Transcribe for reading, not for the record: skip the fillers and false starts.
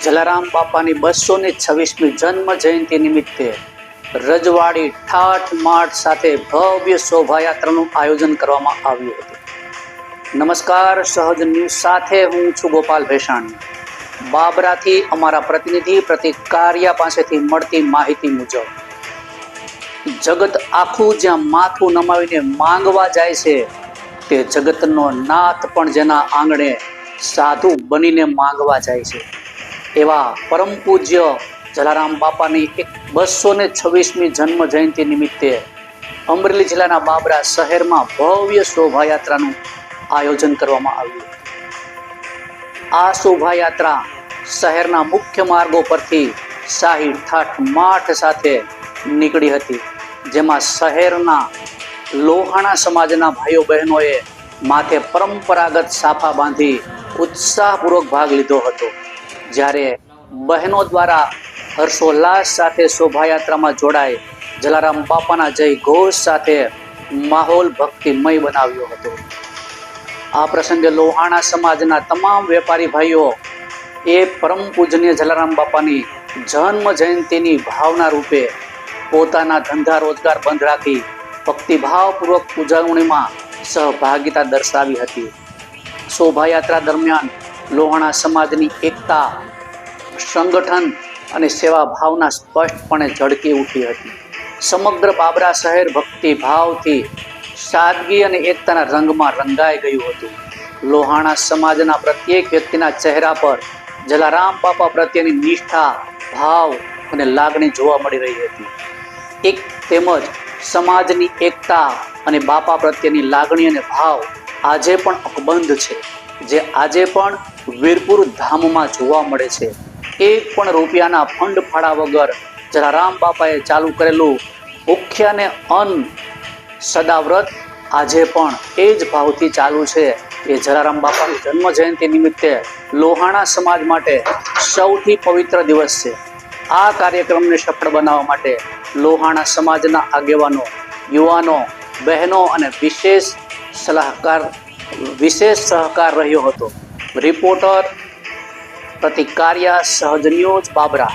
જલારામ બાપાની 226મી જન્મ જયંતિ નિમિત્તે રજવાડી ઠાઠ માઠ સાથે ભવ્ય શોભાયાત્રાનું આયોજન કરવામાં આવ્યું હતું. નમસ્કાર, સહજ ન્યૂઝ સાથે હું છું ગોપાલ ભેસાણી. બાબરાથી અમારા પ્રતિનિધિ પ્રતિક કારિયા પાસેથી મળતી માહિતી મુજબ જગત આખું જ્યાં માથું નમાવીને માંગવા જાય છે, તે જગતનો નાથ પણ જેના આંગણે સાધુ બનીને માંગવા જાય છે, એવા પરમ પૂજ્ય જલારામ બાપાની 226મી જન્મ જયંતિ નિમિત્તે અમરેલી જિલ્લાના બાબરા શહેરમાં ભવ્ય શોભાયાત્રાનું આયોજન કરવામાં આવ્યું. આ શોભાયાત્રા શહેરના મુખ્ય માર્ગો પરથી શાહી ઠાઠ માઠ સાથે નીકળી હતી, જેમાં શહેરના લોહાણા સમાજના ભાઈઓ બહેનોએ માથે પરંપરાગત સાફા બાંધી ઉત્સાહપૂર્વક ભાગ લીધો હતો. જ્યારે બહેનો દ્વારા હર્ષોલ્લાસ સાથે શોભાયાત્રામાં જોડાઈ જલારામ બાપાના જય ઘોષ સાથે માહોલ ભક્તિમય બનાવ્યો હતો. આ પ્રસંગે લોહાણા સમાજના તમામ વેપારી ભાઈઓ એ પરમ પૂજનીય જલારામ બાપાની જન્મ જયંતિની ભાવના રૂપે પોતાના ધંધા રોજગાર બંધ રાખી ભક્તિભાવપૂર્વક ઉજવણીમાં સહભાગિતા દર્શાવી હતી. શોભાયાત્રા દરમિયાન લોહાણા સમાજની એકતા, સંગઠન અને સેવા ભાવના સ્પષ્ટપણે ઝળકી ઉઠી હતી. સમગ્ર બાબરા શહેર ભક્તિભાવથી સાદગી અને એકતાના રંગમાં રંગાઈ ગયું હતું. લોહાણા સમાજના પ્રત્યેક વ્યક્તિના ચહેરા પર જલારામ બાપા પ્રત્યેની નિષ્ઠા, ભાવ અને લાગણી જોવા મળી રહી હતી. તેમજ સમાજની એકતા અને બાપા પ્રત્યેની લાગણી અને ભાવ આજે પણ અકબંધ છે, જે આજે પણ વીરપુર ધામમાં જોવા મળે છે. એક પણ રૂપિયાના ફંડ ફાળા વગર જલારામ બાપાએ ચાલુ કરેલું ભૂખ્યા અને અન્ન સદાવ્રત આજે પણ એ જ ભાવથી ચાલુ છે. એ જલારામ બાપાની જન્મ જયંતિ નિમિત્તે લોહાણા સમાજ માટે સૌથી પવિત્ર દિવસ છે. આ કાર્યક્રમને સફળ બનાવવા માટે લોહાણા સમાજના આગેવાનો, યુવાનો, બહેનો અને વિશેષ સહકાર રહ્યો હતો. રિપોર્ટર પ્રતિક કારિયા, સહજ ન્યૂઝ, બાબરા.